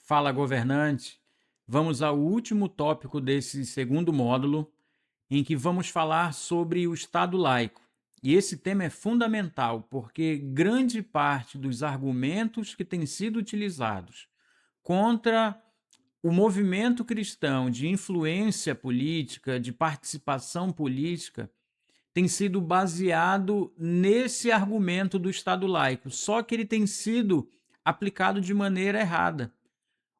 Fala, governante. Vamos ao último tópico desse segundo módulo, em que vamos falar sobre o Estado laico. E esse tema é fundamental porque grande parte dos argumentos que têm sido utilizados contra o movimento cristão de influência política, de participação política, tem sido baseado nesse argumento do Estado laico, só que ele tem sido aplicado de maneira errada,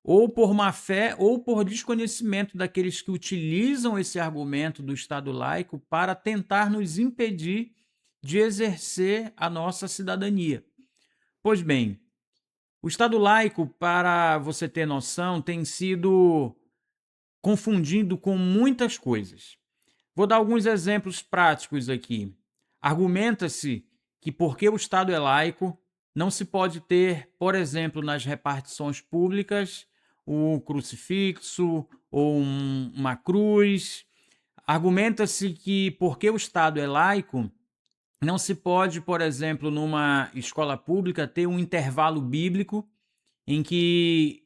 ou por má fé ou por desconhecimento daqueles que utilizam esse argumento do Estado laico para tentar nos impedir de exercer a nossa cidadania. Pois bem, o Estado laico, para você ter noção, tem sido confundido com muitas coisas. Vou dar alguns exemplos práticos aqui. Argumenta-se que porque o Estado é laico, não se pode ter, por exemplo, nas repartições públicas, um crucifixo ou uma cruz. Argumenta-se que porque o Estado é laico, não se pode, por exemplo, numa escola pública, ter um intervalo bíblico em que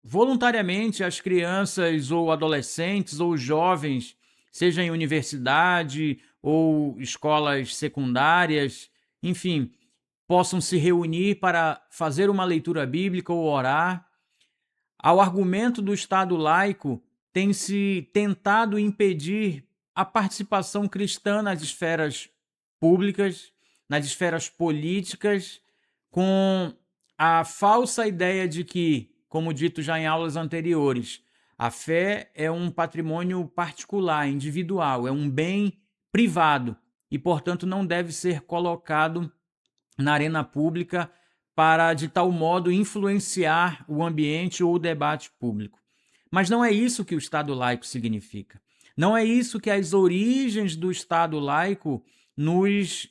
voluntariamente as crianças ou adolescentes ou jovens, seja em universidade ou escolas secundárias, enfim, possam se reunir para fazer uma leitura bíblica ou orar. Ao argumento do Estado laico, tem se tentado impedir a participação cristã nas esferas públicas, nas esferas políticas, com a falsa ideia de que, como dito já em aulas anteriores, a fé é um patrimônio particular, individual, é um bem privado e, portanto, não deve ser colocado na arena pública para, de tal modo, influenciar o ambiente ou o debate público. Mas não é isso que o Estado laico significa. Não é isso que as origens do Estado laico nos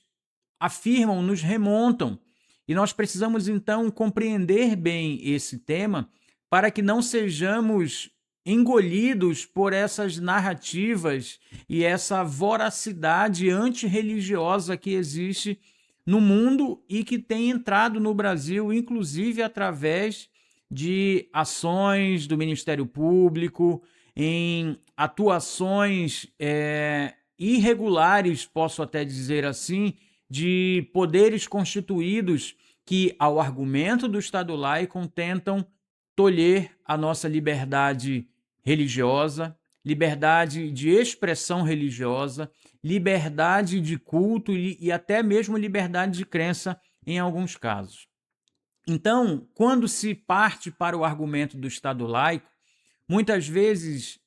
afirmam, nos remontam. E nós precisamos, então, compreender bem esse tema para que não sejamos engolidos por essas narrativas e essa voracidade antirreligiosa que existe no mundo e que tem entrado no Brasil, inclusive através de ações do Ministério Público, em atuações irregulares, posso até dizer assim, de poderes constituídos que, ao argumento do Estado laico, tentam tolher a nossa liberdade religiosa, liberdade de expressão religiosa, liberdade de culto e até mesmo liberdade de crença em alguns casos. Então, quando se parte para o argumento do Estado laico, muitas vezes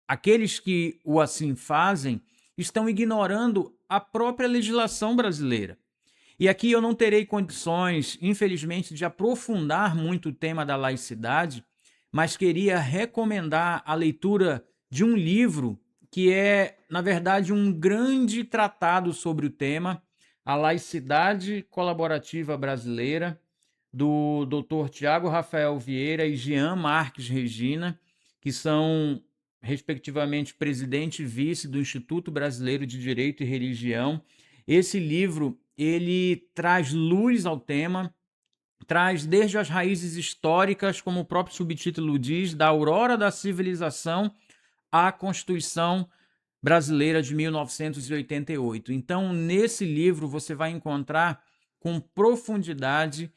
aqueles que o assim fazem estão ignorando a própria legislação brasileira. E aqui eu não terei condições, infelizmente, de aprofundar muito o tema da laicidade, mas queria recomendar a leitura de um livro que é, na verdade, um grande tratado sobre o tema, A Laicidade Colaborativa Brasileira, do Dr. Tiago Rafael Vieira e Jean Marques Regina, que são, respectivamente, presidente e vice do Instituto Brasileiro de Direito e Religião. Esse livro ele traz luz ao tema, traz desde as raízes históricas, como o próprio subtítulo diz, da aurora da civilização à Constituição Brasileira de 1988. Então, nesse livro você vai encontrar com profundidade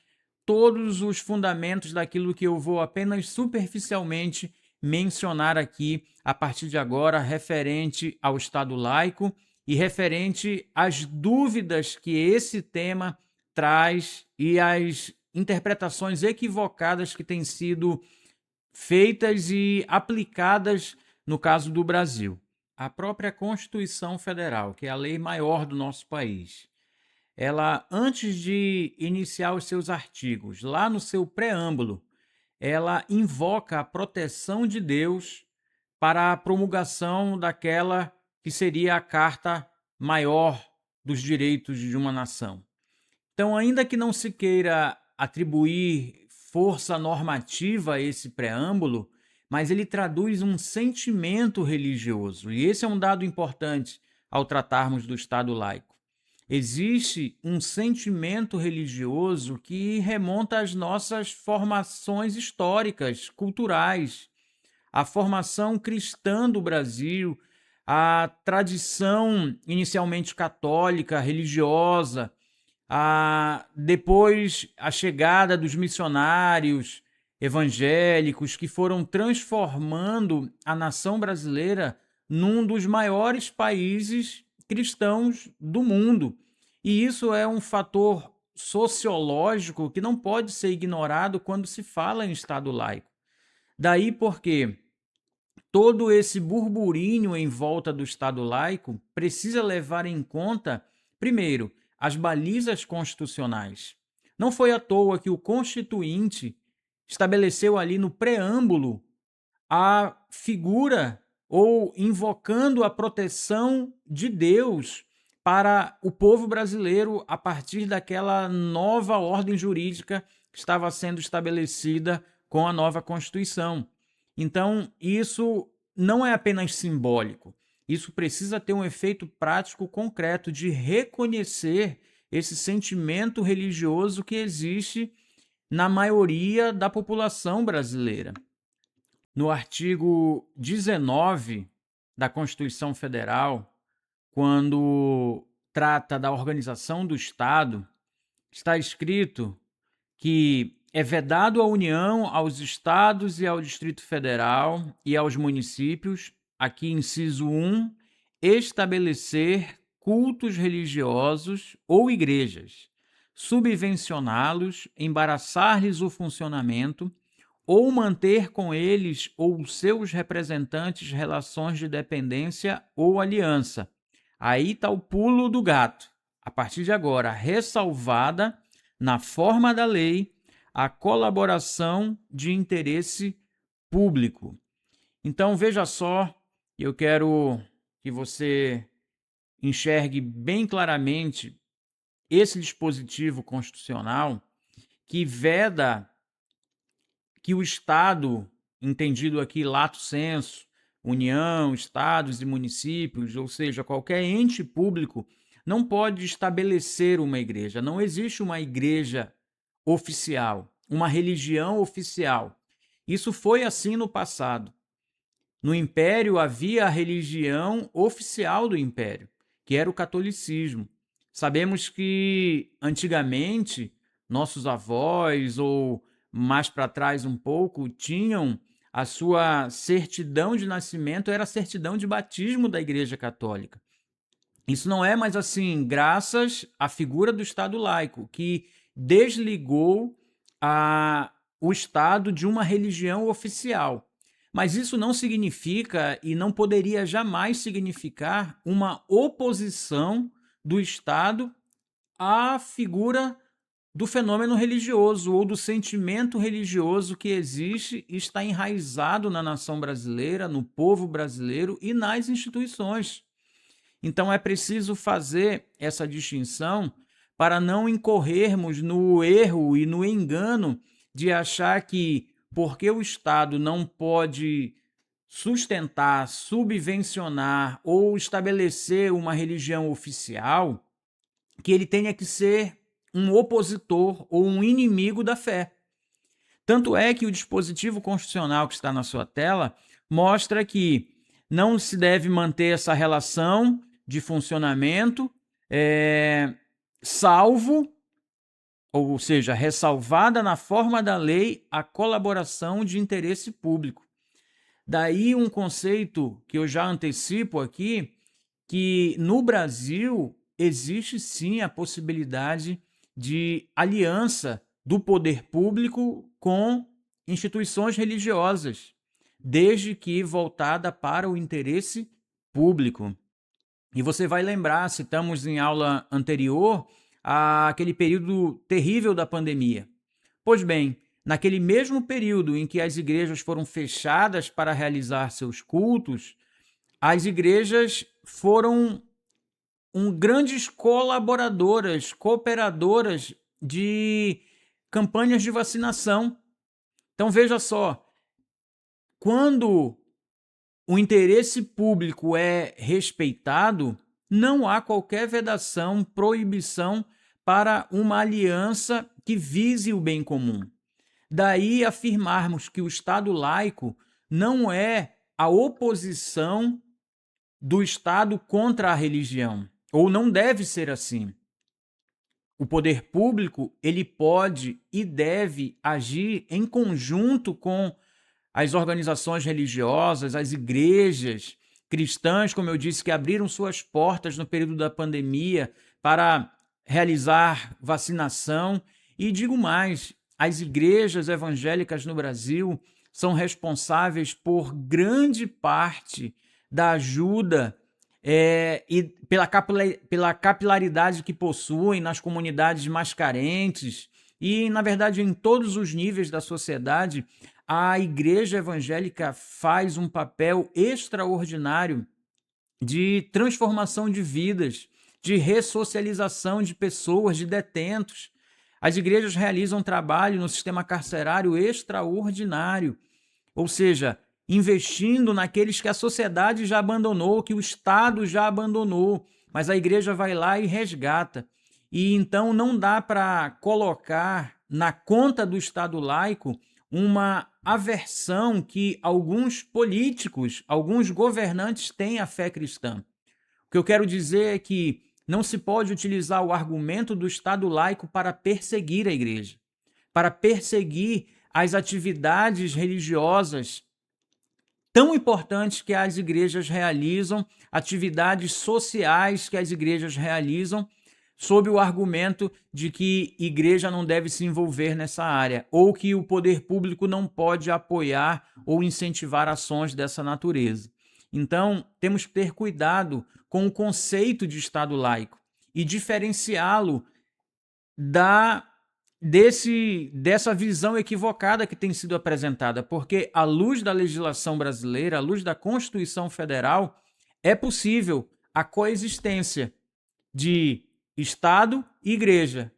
todos os fundamentos daquilo que eu vou apenas superficialmente mencionar aqui a partir de agora, referente ao Estado laico e referente às dúvidas que esse tema traz e às interpretações equivocadas que têm sido feitas e aplicadas no caso do Brasil. A própria Constituição Federal, que é a lei maior do nosso país, ela, antes de iniciar os seus artigos, lá no seu preâmbulo, ela invoca a proteção de Deus para a promulgação daquela que seria a Carta Maior dos Direitos de uma Nação. Então, ainda que não se queira atribuir força normativa a esse preâmbulo, mas ele traduz um sentimento religioso, e esse é um dado importante ao tratarmos do Estado laico. Existe um sentimento religioso que remonta às nossas formações históricas, culturais, a formação cristã do Brasil, a tradição inicialmente católica, religiosa, depois a chegada dos missionários evangélicos que foram transformando a nação brasileira num dos maiores países cristãos do mundo. E isso é um fator sociológico que não pode ser ignorado quando se fala em Estado laico. Daí porque todo esse burburinho em volta do Estado laico precisa levar em conta, primeiro, as balizas constitucionais. Não foi à toa que o Constituinte estabeleceu ali no preâmbulo a figura ou invocando a proteção de Deus para o povo brasileiro a partir daquela nova ordem jurídica que estava sendo estabelecida com a nova Constituição. Então, isso não é apenas simbólico, isso precisa ter um efeito prático concreto de reconhecer esse sentimento religioso que existe na maioria da população brasileira. No artigo 19 da Constituição Federal, quando trata da organização do Estado, está escrito que é vedado à União, aos estados e ao Distrito Federal e aos municípios, aqui inciso 1, estabelecer cultos religiosos ou igrejas, subvencioná-los, embaraçar-lhes o funcionamento ou manter com eles ou seus representantes relações de dependência ou aliança. Aí está o pulo do gato. A partir de agora, ressalvada na forma da lei a colaboração de interesse público. Então, veja só, eu quero que você enxergue bem claramente esse dispositivo constitucional que veda que o Estado, entendido aqui lato sensu, União, estados e municípios, ou seja, qualquer ente público, não pode estabelecer uma igreja. Não existe uma igreja oficial, uma religião oficial. Isso foi assim no passado. No Império havia a religião oficial do Império, que era o catolicismo. Sabemos que antigamente nossos avós ou mais para trás um pouco tinham a sua certidão de nascimento, era a certidão de batismo da Igreja Católica. Isso não é mais assim, graças à figura do Estado laico, que desligou o Estado de uma religião oficial. Mas isso não significa e não poderia jamais significar uma oposição do Estado à figura do fenômeno religioso ou do sentimento religioso que existe e está enraizado na nação brasileira, no povo brasileiro e nas instituições. Então é preciso fazer essa distinção para não incorrermos no erro e no engano de achar que, porque o Estado não pode sustentar, subvencionar ou estabelecer uma religião oficial, que ele tenha que ser um opositor ou um inimigo da fé. Tanto é que o dispositivo constitucional que está na sua tela mostra que não se deve manter essa relação de funcionamento, salvo, ou seja, ressalvada na forma da lei a colaboração de interesse público. Daí um conceito que eu já antecipo aqui, que no Brasil existe sim a possibilidade de aliança do poder público com instituições religiosas, desde que voltada para o interesse público. E você vai lembrar, citamos em aula anterior, aquele período terrível da pandemia. Pois bem, naquele mesmo período em que as igrejas foram fechadas para realizar seus cultos, as igrejas foram grandes colaboradoras, cooperadoras de campanhas de vacinação. Então veja só, quando o interesse público é respeitado, não há qualquer vedação, proibição para uma aliança que vise o bem comum. Daí afirmarmos que o Estado laico não é a oposição do Estado contra a religião, ou não deve ser assim. O poder público, ele pode e deve agir em conjunto com as organizações religiosas, as igrejas cristãs, como eu disse, que abriram suas portas no período da pandemia para realizar vacinação. E digo mais, as igrejas evangélicas no Brasil são responsáveis por grande parte da ajuda e pela capilaridade que possuem nas comunidades mais carentes e, na verdade, em todos os níveis da sociedade. A igreja evangélica faz um papel extraordinário de transformação de vidas, de ressocialização de pessoas, de detentos. As igrejas realizam um trabalho no sistema carcerário extraordinário, ou seja, investindo naqueles que a sociedade já abandonou, que o Estado já abandonou, mas a igreja vai lá e resgata. E então não dá para colocar na conta do Estado laico uma aversão que alguns políticos, alguns governantes têm à fé cristã. O que eu quero dizer é que não se pode utilizar o argumento do Estado laico para perseguir a igreja, para perseguir as atividades religiosas tão importantes que as igrejas realizam, atividades sociais que as igrejas realizam, sob o argumento de que igreja não deve se envolver nessa área, ou que o poder público não pode apoiar ou incentivar ações dessa natureza. Então, temos que ter cuidado com o conceito de Estado laico e diferenciá-lo dessa visão equivocada que tem sido apresentada, porque à luz da legislação brasileira, à luz da Constituição Federal, é possível a coexistência de Estado e igreja,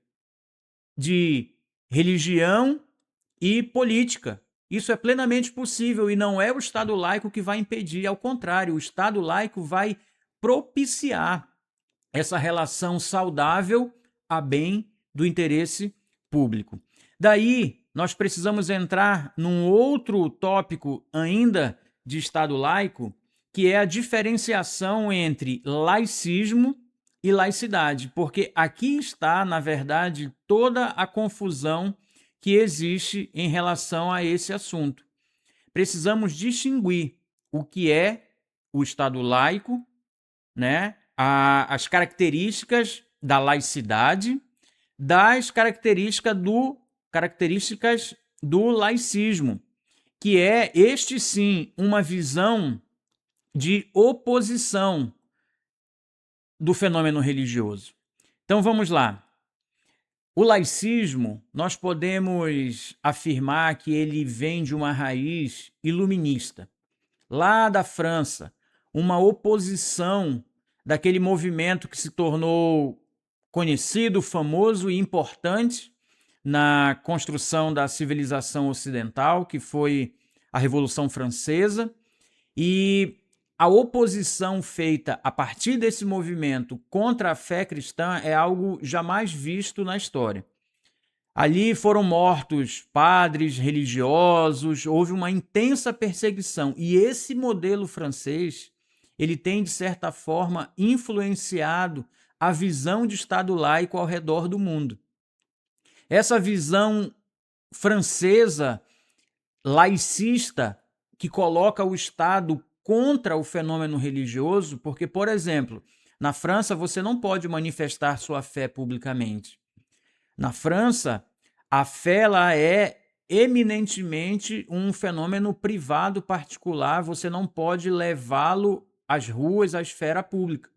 de religião e política. Isso é plenamente possível e não é o Estado laico que vai impedir, ao contrário, o Estado laico vai propiciar essa relação saudável a bem do interesse público. Daí, nós precisamos entrar num outro tópico ainda de Estado laico, que é a diferenciação entre laicismo e laicidade, porque aqui está, na verdade, toda a confusão que existe em relação a esse assunto. Precisamos distinguir o que é o Estado laico, né? As características da laicidade, das características do laicismo, que é, este sim, uma visão de oposição do fenômeno religioso. Então vamos lá. O laicismo, nós podemos afirmar que ele vem de uma raiz iluminista, lá da França, uma oposição daquele movimento que se tornou conhecido, famoso e importante na construção da civilização ocidental, que foi a Revolução Francesa, e a oposição feita a partir desse movimento contra a fé cristã é algo jamais visto na história. Ali foram mortos padres religiosos, houve uma intensa perseguição, e esse modelo francês, ele tem, de certa forma, influenciado a visão de Estado laico ao redor do mundo. Essa visão francesa, laicista, que coloca o Estado contra o fenômeno religioso, porque, por exemplo, na França você não pode manifestar sua fé publicamente. Na França, a fé ela é eminentemente um fenômeno privado particular, você não pode levá-lo às ruas, à esfera pública.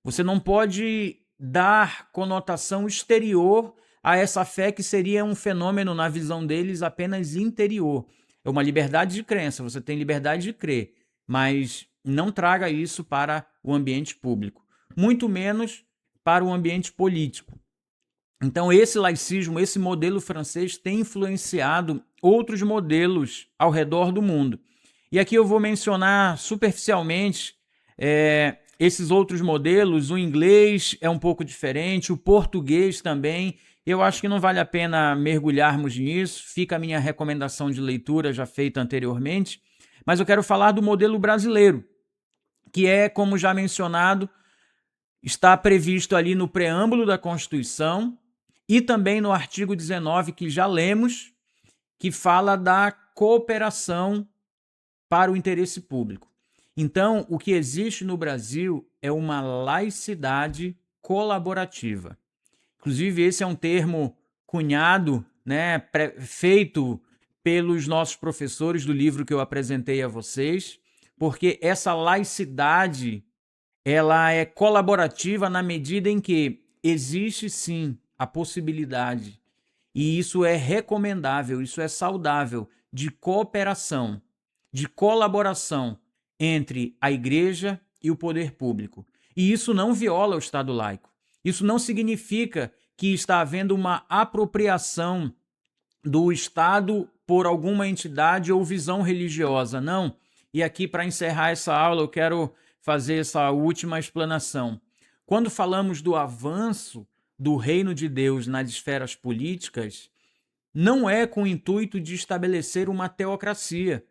Você não pode dar conotação exterior a essa fé que seria um fenômeno, na visão deles, apenas interior. É uma liberdade de crença, você tem liberdade de crer, mas não traga isso para o ambiente público, muito menos para o ambiente político. Então, esse laicismo, esse modelo francês tem influenciado outros modelos ao redor do mundo. E aqui eu vou mencionar superficialmente esses outros modelos, o inglês é um pouco diferente, o português também. Eu acho que não vale a pena mergulharmos nisso, fica a minha recomendação de leitura já feita anteriormente, mas eu quero falar do modelo brasileiro, que é, como já mencionado, está previsto ali no preâmbulo da Constituição e também no artigo 19, que já lemos, que fala da cooperação para o interesse público. Então, o que existe no Brasil é uma laicidade colaborativa. Inclusive, esse é um termo cunhado, né, feito pelos nossos professores do livro que eu apresentei a vocês, porque essa laicidade ela é colaborativa na medida em que existe sim a possibilidade, e isso é recomendável, isso é saudável, de cooperação, de colaboração entre a igreja e o poder público. E isso não viola o Estado laico. Isso não significa que está havendo uma apropriação do Estado por alguma entidade ou visão religiosa, não. E aqui, para encerrar essa aula, eu quero fazer essa última explanação. Quando falamos do avanço do reino de Deus nas esferas políticas, não é com o intuito de estabelecer uma teocracia,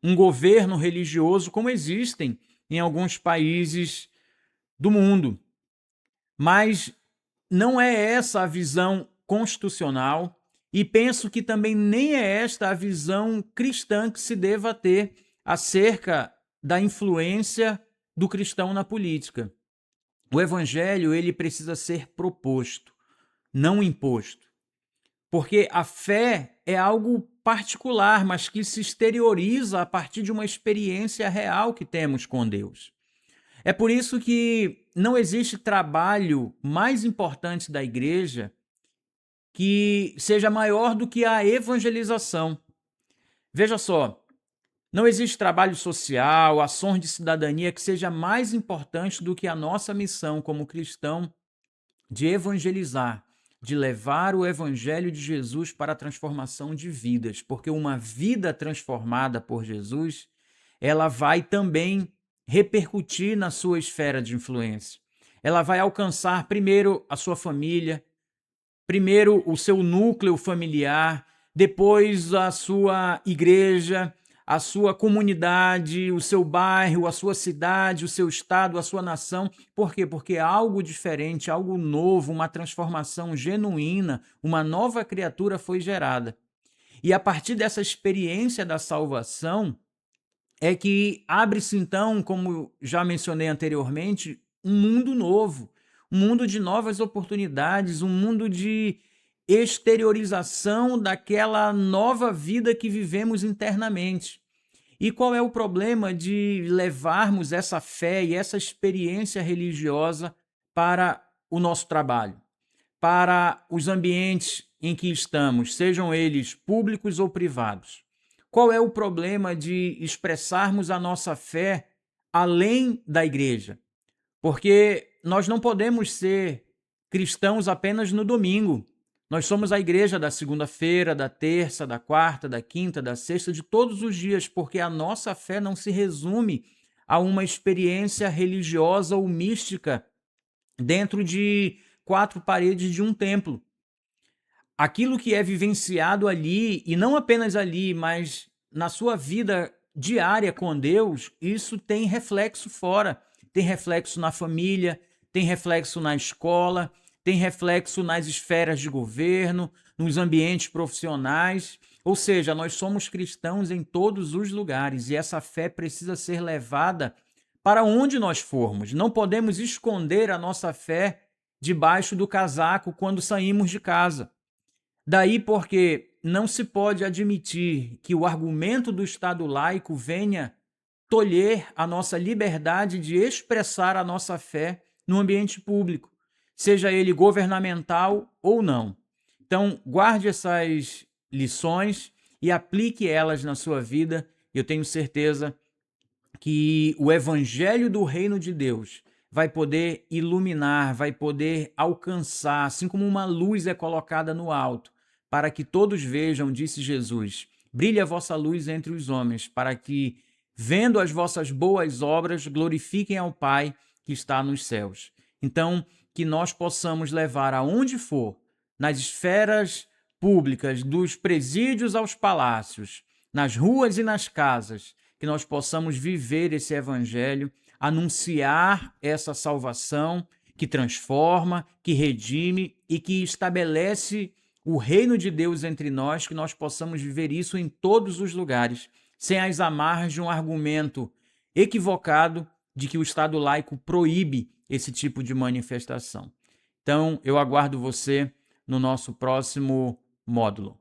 um governo religioso como existem em alguns países do mundo. Mas não é essa a visão constitucional e penso que também nem é esta a visão cristã que se deva ter acerca da influência do cristão na política. O evangelho, ele precisa ser proposto, não imposto. Porque a fé é algo particular, mas que se exterioriza a partir de uma experiência real que temos com Deus. É por isso que não existe trabalho mais importante da igreja que seja maior do que a evangelização. Veja só, não existe trabalho social, ações de cidadania que seja mais importante do que a nossa missão como cristão de evangelizar, de levar o evangelho de Jesus para a transformação de vidas, porque uma vida transformada por Jesus, ela vai também repercutir na sua esfera de influência. Ela vai alcançar primeiro a sua família, primeiro o seu núcleo familiar, depois a sua igreja, a sua comunidade, o seu bairro, a sua cidade, o seu estado, a sua nação. Por quê? Porque algo diferente, algo novo, uma transformação genuína, uma nova criatura foi gerada. E a partir dessa experiência da salvação, é que abre-se então, como já mencionei anteriormente, um mundo novo, um mundo de novas oportunidades, um mundo de exteriorização daquela nova vida que vivemos internamente. E qual é o problema de levarmos essa fé e essa experiência religiosa para o nosso trabalho, para os ambientes em que estamos, sejam eles públicos ou privados? Qual é o problema de expressarmos a nossa fé além da igreja? Porque nós não podemos ser cristãos apenas no domingo. Nós somos a igreja da segunda-feira, da terça, da quarta, da quinta, da sexta, de todos os dias, porque a nossa fé não se resume a uma experiência religiosa ou mística dentro de quatro paredes de um templo. Aquilo que é vivenciado ali, e não apenas ali, mas na sua vida diária com Deus, isso tem reflexo fora. Tem reflexo na família, tem reflexo na escola, tem reflexo nas esferas de governo, nos ambientes profissionais. Ou seja, nós somos cristãos em todos os lugares e essa fé precisa ser levada para onde nós formos. Não podemos esconder a nossa fé debaixo do casaco quando saímos de casa. Daí porque não se pode admitir que o argumento do Estado laico venha tolher a nossa liberdade de expressar a nossa fé no ambiente público, seja ele governamental ou não. Então, guarde essas lições e aplique elas na sua vida. Eu tenho certeza que o evangelho do reino de Deus vai poder iluminar, vai poder alcançar, assim como uma luz é colocada no alto, para que todos vejam, disse Jesus, brilhe a vossa luz entre os homens, para que vendo as vossas boas obras, glorifiquem ao Pai que está nos céus. Então, que nós possamos levar aonde for, nas esferas públicas, dos presídios aos palácios, nas ruas e nas casas, que nós possamos viver esse evangelho, anunciar essa salvação que transforma, que redime e que estabelece o reino de Deus entre nós, que nós possamos viver isso em todos os lugares, sem as amarras de um argumento equivocado de que o Estado laico proíbe esse tipo de manifestação. Então, eu aguardo você no nosso próximo módulo.